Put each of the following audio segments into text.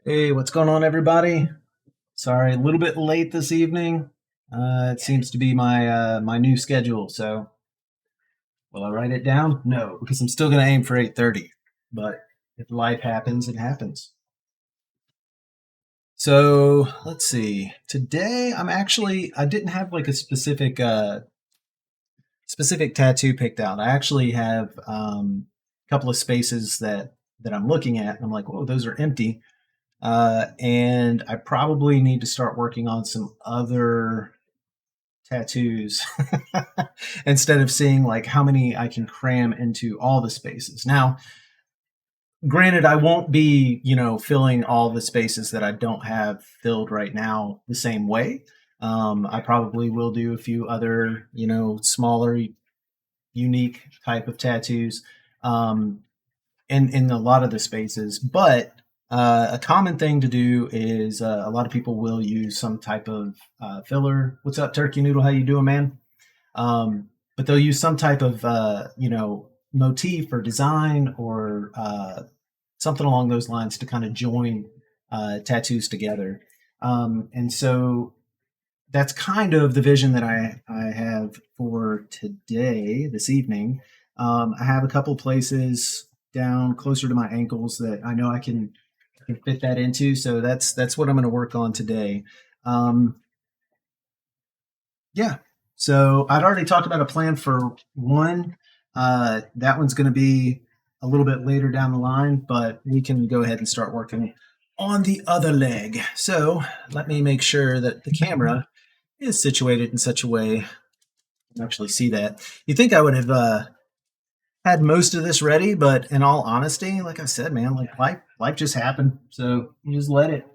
Hey, what's going on, everybody? Sorry, a little bit late this evening. It seems to be my new schedule. So, will I write it down? No, because I'm still going to aim for 8:30. But if life happens, it happens. So let's see. Today, I didn't have like a specific tattoo picked out. I actually have a couple of spaces that I'm looking at, and I'm like, oh, those are empty. And I probably need to start working on some other tattoos instead of seeing like how many I can cram into all the spaces. Now, granted, I won't be, filling all the spaces that I don't have filled right now the same way. I probably will do a few other, smaller, unique type of tattoos. In a lot of the spaces. But a common thing to do is a lot of people will use some type of filler. What's up, Turkey Noodle? How you doing, man? But they'll use some type of motif or design or something along those lines to kind of join tattoos together. And so that's kind of the vision that I have for today, this evening. I have a couple places down closer to my ankles that I know I can fit that into. So that's what I'm going to work on today. Um, yeah. So I'd already talked about a plan for one. That one's going to be a little bit later down the line, but we can go ahead and start working on the other leg. So let me make sure that the camera is situated in such a way I can actually see that. You think I would have had most of this ready, but in all honesty, like I said, man, like life just happened. So you just let it.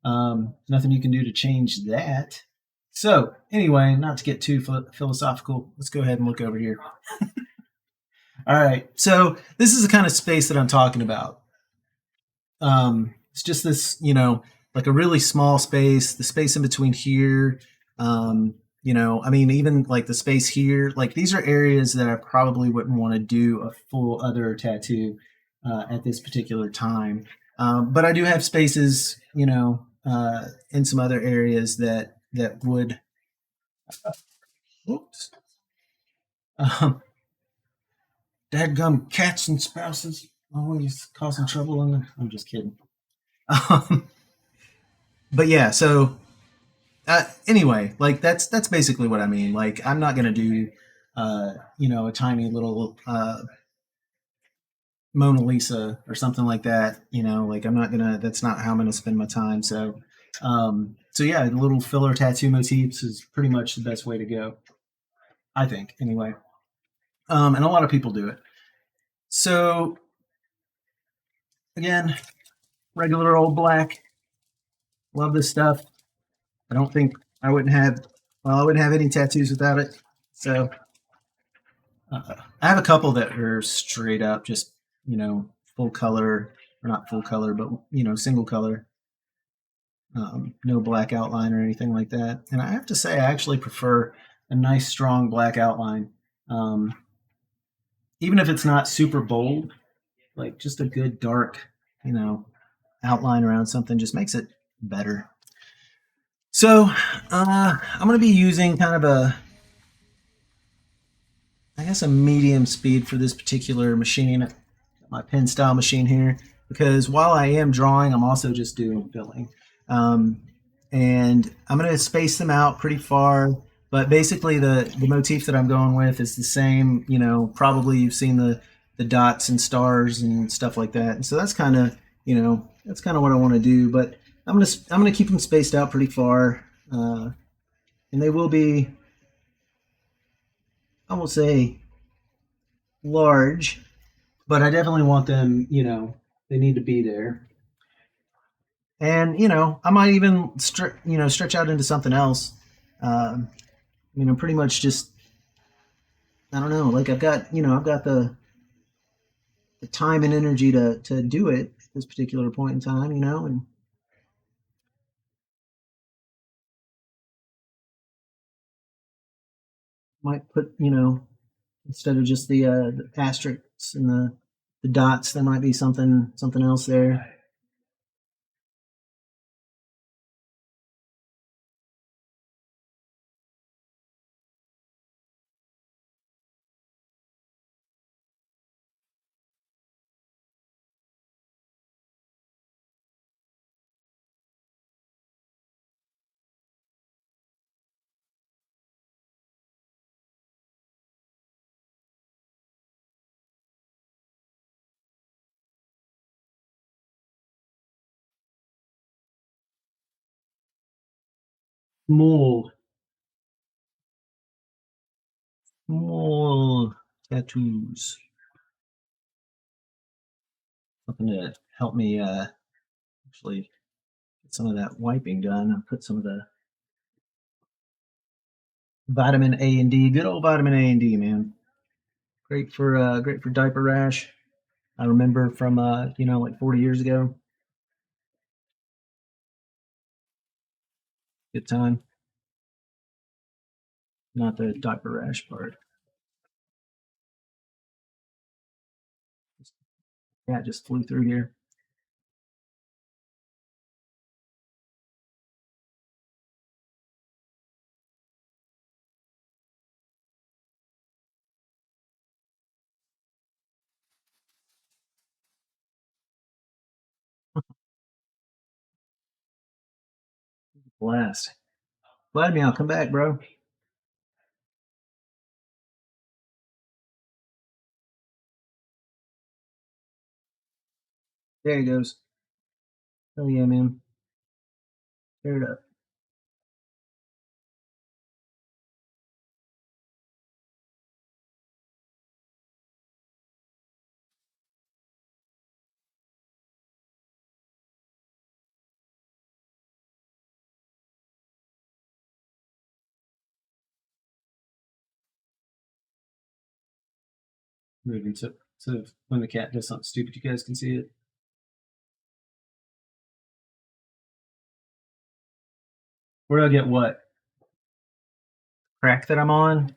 Nothing you can do to change that. So anyway, not to get too philosophical, let's go ahead and look over here. All right. So this is the kind of space that I'm talking about. It's just this, like a really small space, the space in between here. I mean, even like the space here, like these are areas that I probably wouldn't want to do a full other tattoo at this particular time. But I do have spaces, in some other areas that would. Oops. Um, Dadgum cats and spouses always causing trouble. I'm just kidding. Um, but yeah, so anyway, like that's basically what I mean. Like I'm not gonna do, a tiny little Mona Lisa or something like that. Like I'm not gonna. That's not how I'm gonna spend my time. So yeah, little filler tattoo motifs is pretty much the best way to go. I think anyway. And a lot of people do it. So again, regular old black. Love this stuff. I don't think I wouldn't have. Well, I wouldn't have any tattoos without it. So I have a couple that are straight up, just full color, or not full color, but single color, no black outline or anything like that. And I have to say, I actually prefer a nice, strong black outline, um, even if it's not super bold. Like just a good dark, you know, outline around something just makes it better. So I'm going to be using kind of I guess, a medium speed for this particular machine, my pen style machine here, because while I am drawing, I'm also just doing filling. Um, and I'm going to space them out pretty far, but basically the motif that I'm going with is the same. Probably you've seen the dots and stars and stuff like that. And so that's kind of what I want to do. But I'm gonna keep them spaced out pretty far, and they will be, I won't say large, but I definitely want them. They need to be there. And I might even stretch out into something else. Um, pretty much just, I don't know. Like I've got the time and energy to do it at this particular point in time. And might put instead of just the asterisks and the dots, there might be something else there. Small, small tattoos. Something to help me actually get some of that wiping done. I'll put some of the vitamin A and D. Good old vitamin A and D, man. Great for diaper rash. I remember from like 40 years ago. Good time. Not the diaper rash part. Cat just flew through here. Blast. Vladimir, come back, bro. There he goes. Oh yeah, man. Tear it up. Moving so when the cat does something stupid, you guys can see it. Where do I get what? Crack that I'm on?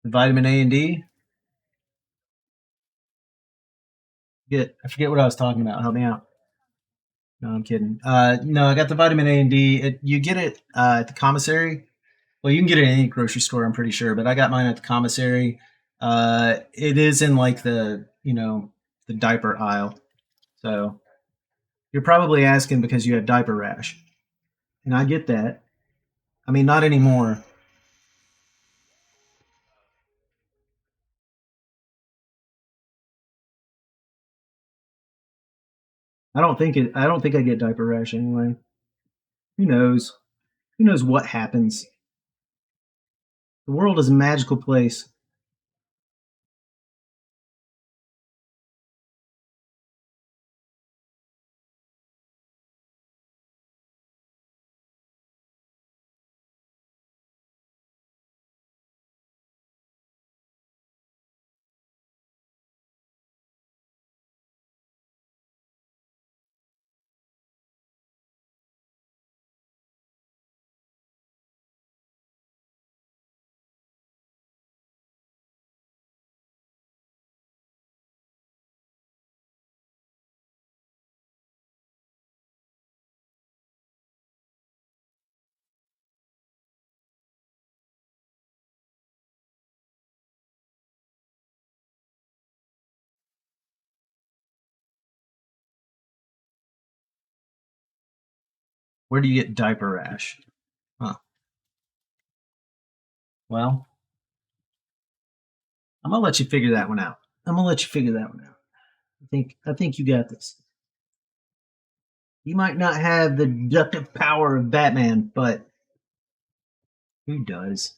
Vitamin A and D? I forget what I was talking about. Help me out. No, I'm kidding. No, I got the vitamin A and D. You get it at the commissary. Well, you can get it in any grocery store, I'm pretty sure, but I got mine at the commissary. It is in like the diaper aisle. So you're probably asking because you have diaper rash, and I get that. I mean, not anymore. I don't think I get diaper rash anyway. Who knows? Who knows what happens? The world is a magical place. Where do you get diaper rash? Huh. Well, I'm gonna let you figure that one out. I'm gonna let you figure that one out. I think you got this. You might not have the deductive power of Batman, but who does?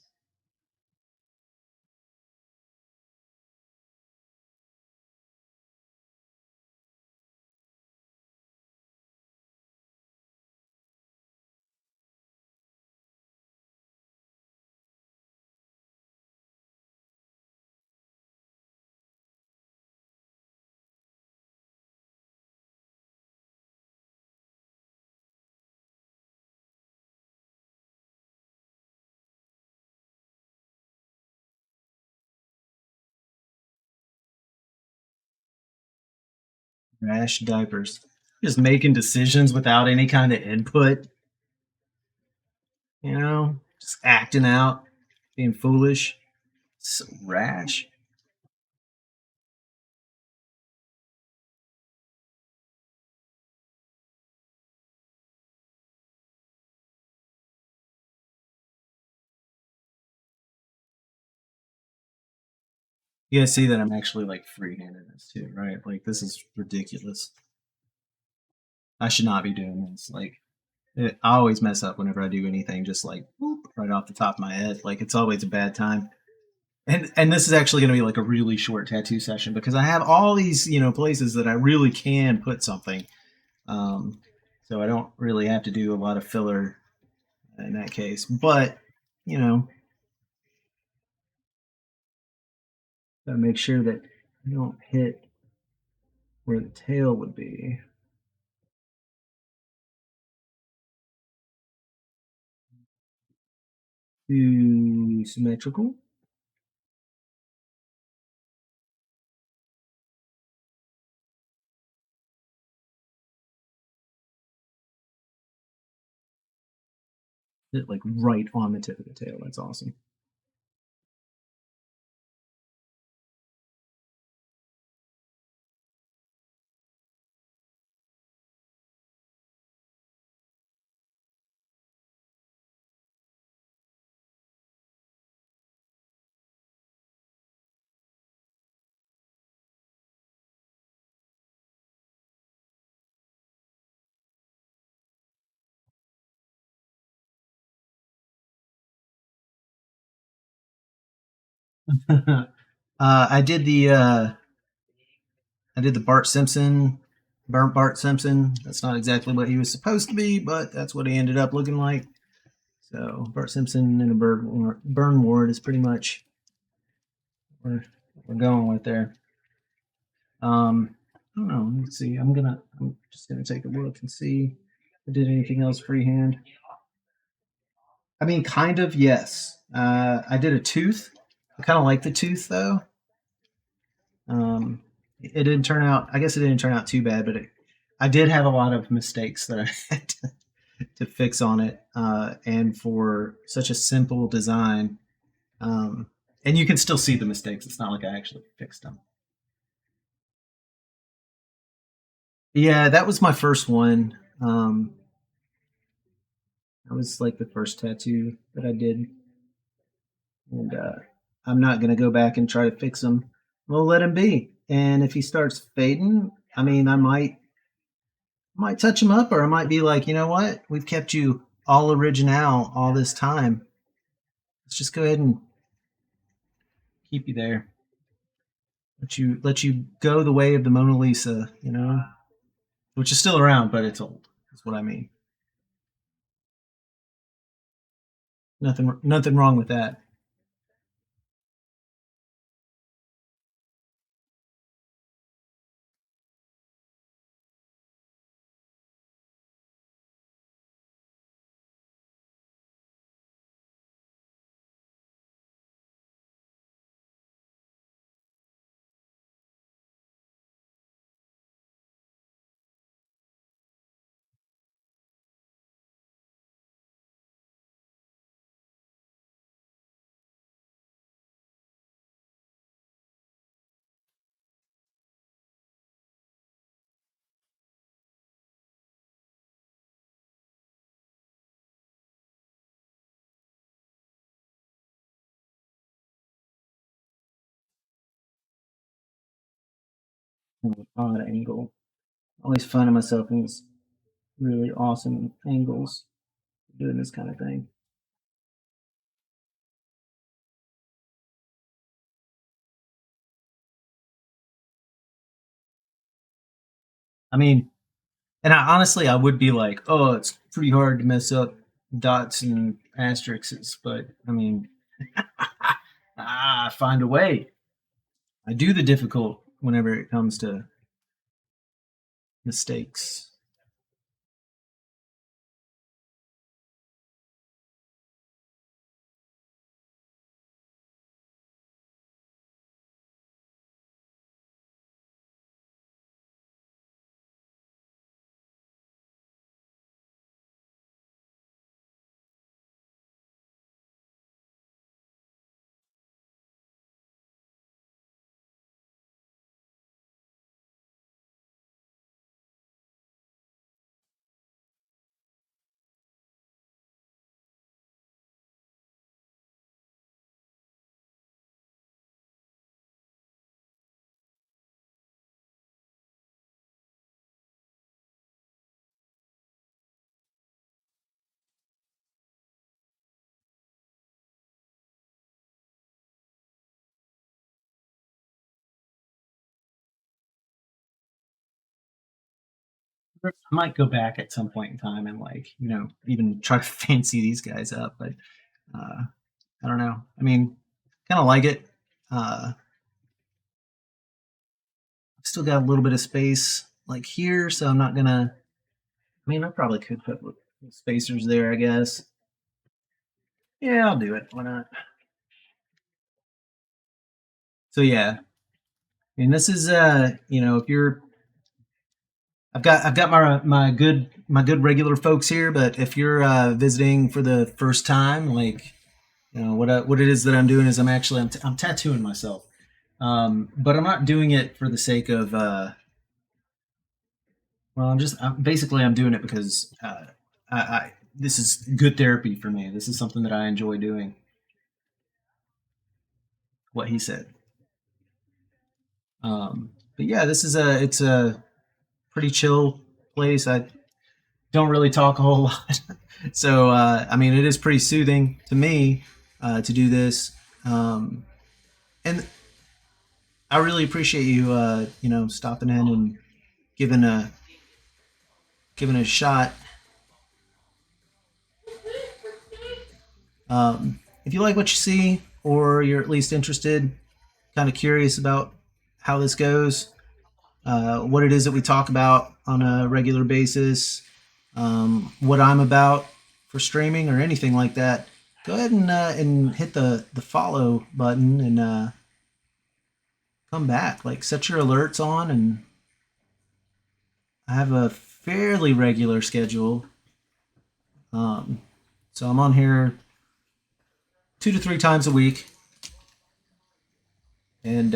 Rash diapers. Just making decisions without any kind of input, just acting out, being foolish. So rash. You guys see that I'm actually like freehanding this too, right? Like this is ridiculous. I should not be doing this. Like I always mess up whenever I do anything, just like whoop, right off the top of my head. Like it's always a bad time. And this is actually going to be like a really short tattoo session because I have all these places that I really can put something. Um, so I don't really have to do a lot of filler in that case. But you know, gotta make sure that I don't hit where the tail would be. Too symmetrical. Hit like right on the tip of the tail. That's awesome. I did the Bart Simpson, burnt Bart Simpson. That's not exactly what he was supposed to be, but that's what he ended up looking like. So Bart Simpson in a burn ward is pretty much where we're going with there. I don't know. Let's see. I'm just gonna take a look and see if I did anything else freehand. I mean, kind of yes. I did a tooth. I kind of like the tooth though. It didn't turn out. I guess it didn't turn out too bad, but I did have a lot of mistakes that I had to fix on it. And for such a simple design, um, and you can still see the mistakes. It's not like I actually fixed them. Yeah, that was my first one. That was like the first tattoo that I did, and I'm not gonna go back and try to fix him. We'll let him be. And if he starts fading, I mean, I might touch him up, or I might be like, you know what? We've kept you all original all this time. Let's just go ahead and keep you there. Let you go the way of the Mona Lisa, which is still around, but it's old. That's what I mean. Nothing wrong with that. Odd angle. Always finding myself in these really awesome angles doing this kind of thing. I mean, and I would be like, oh, it's pretty hard to mess up dots and asterisks, but I mean, I find a way. I do the difficult whenever it comes to mistakes. I might go back at some point in time and like, even try to fancy these guys up, but uh, I don't know. I mean, kind of like it. I've still got a little bit of space like here, so I'm not gonna. I mean, I probably could put spacers there, I guess. Yeah, I'll do it. Why not? So yeah, I mean, this is if you're, I've got my good regular folks here, but if you're visiting for the first time, like what it is that I'm doing is I'm tattooing myself, but I'm not doing it for the sake of well, basically I'm doing it because I this is good therapy for me. This is something that I enjoy doing. What he said. But yeah, it's a pretty chill place. I don't really talk a whole lot, so I mean it is pretty soothing to me to do this, and I really appreciate you stopping in and giving a giving it a shot. If you like what you see, or you're at least interested, kind of curious about how this goes, what it is that we talk about on a regular basis, what I'm about for streaming or anything like that, go ahead and hit the follow button and come back. Like set your alerts on, and I have a fairly regular schedule. Um, so I'm on here 2 to 3 times a week, and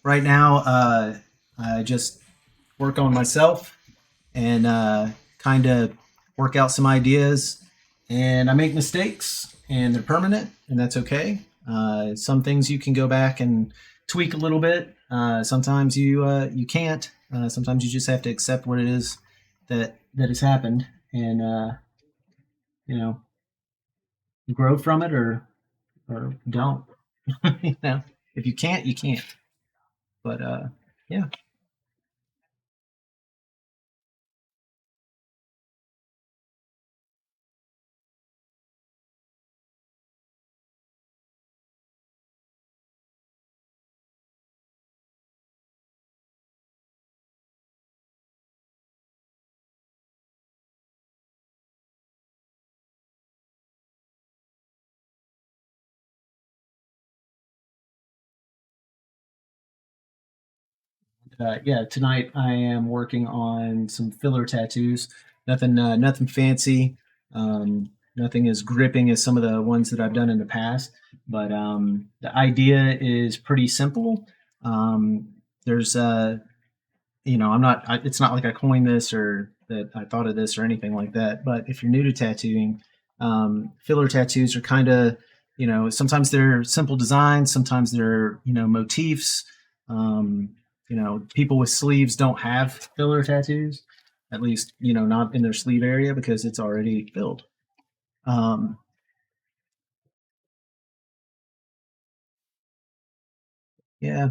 right now I just work on myself and kind of work out some ideas. And I make mistakes, and they're permanent, and that's okay. Some things you can go back and tweak a little bit. Sometimes you can't. Sometimes you just have to accept what it is that has happened, and you know grow from it or don't. you know, if you can't, you can't. But yeah. Yeah, tonight I am working on some filler tattoos. Nothing fancy. Nothing as gripping as some of the ones that I've done in the past. But the idea is pretty simple. Um, there's I'm not. It's not like I coined this or that I thought of this or anything like that. But if you're new to tattooing, filler tattoos are kind of, sometimes they're simple designs, sometimes they're motifs. Um, People with sleeves don't have filler tattoos, at least not in their sleeve area because it's already filled. Um, yeah,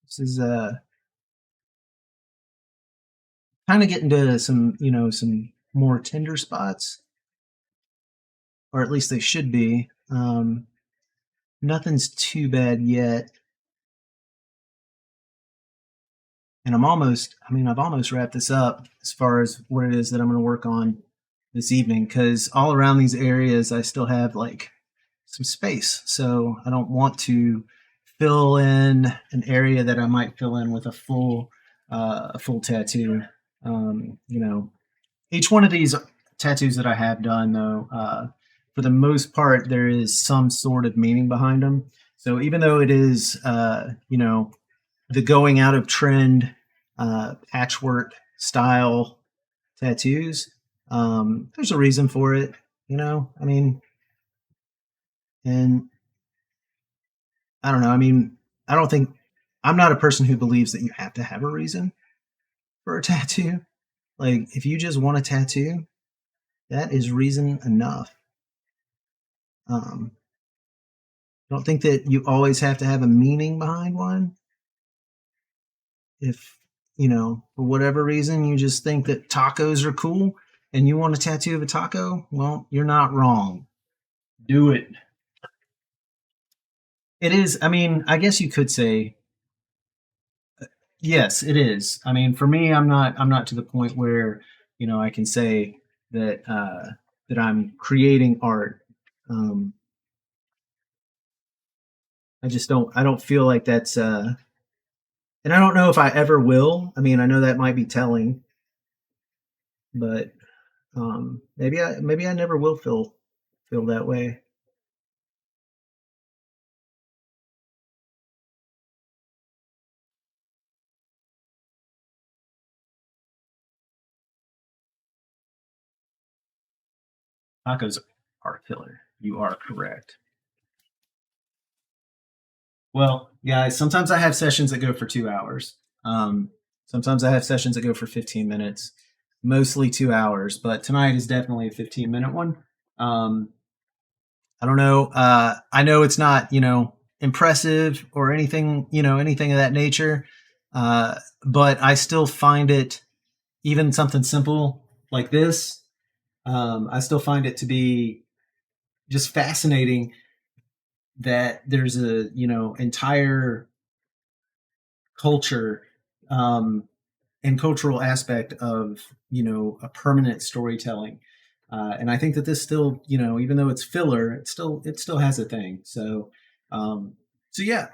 this is kind of getting to some more tender spots, or at least they should be. Nothing's too bad yet, and I've almost wrapped this up as far as what it is that I'm going to work on this evening, because all around these areas I still have like some space, so I don't want to fill in an area that I might fill in with a full tattoo. Each one of these tattoos that I have done, though, for the most part, there is some sort of meaning behind them. So even though it is, the going out of trend patchwork style tattoos, there's a reason for it. I mean, and I don't know. I mean, I don't think I'm not a person who believes that you have to have a reason for a tattoo. Like, if you just want a tattoo, that is reason enough. I don't think that you always have to have a meaning behind one. if for whatever reason you just think that tacos are cool and you want a tattoo of a taco, well, you're not wrong. Do it. It is. I mean, I guess you could say yes. It is. I mean, for me, I'm not to the point where I can say that I'm creating art. Um, I just don't. I don't feel like that's. And I don't know if I ever will. I mean, I know that might be telling, but maybe I never will feel that way. Tacos are filler. You are correct. Well, guys, sometimes I have sessions that go for 2 hours. Um, Sometimes I have sessions that go for 15 minutes, mostly 2 hours, but tonight is definitely a 15-minute one. Um, I don't know. I know it's not, impressive or anything, anything of that nature. But I still find it, even something simple like this, I still find it to be just fascinating that there's a entire culture um, and cultural aspect of a permanent storytelling, and I think that this still even though it's filler, it still has a thing. Um, so yeah.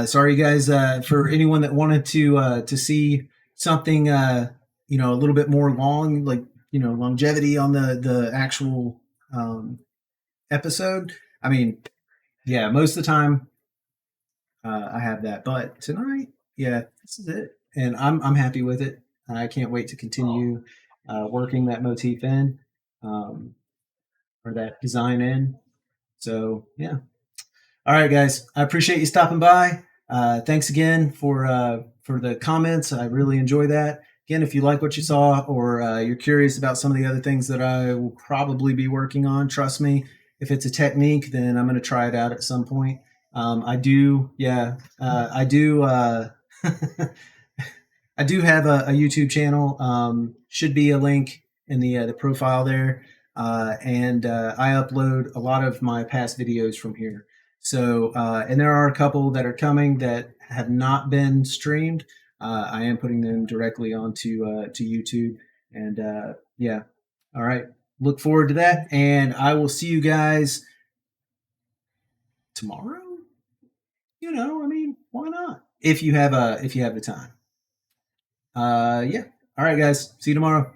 Sorry guys, for anyone that wanted to see something a little bit more long, like longevity on the actual episode. I mean, yeah, most of the time I have that, but tonight, yeah, this is it, and I'm happy with it. I can't wait to continue working that motif in, um, or that design in. So yeah. All right, guys. I appreciate you stopping by. Thanks again for the comments. I really enjoy that. Again, if you like what you saw, or you're curious about some of the other things that I will probably be working on, trust me. If it's a technique, then I'm going to try it out at some point. I do, yeah, I do. I do have a YouTube channel. Should be a link in the profile there, and I upload a lot of my past videos from here. So, and there are a couple that are coming that have not been streamed. I am putting them directly onto to YouTube, and yeah. All right. Look forward to that, and I will see you guys tomorrow. I mean, why not? If you have the time. Yeah. All right, guys. See you tomorrow.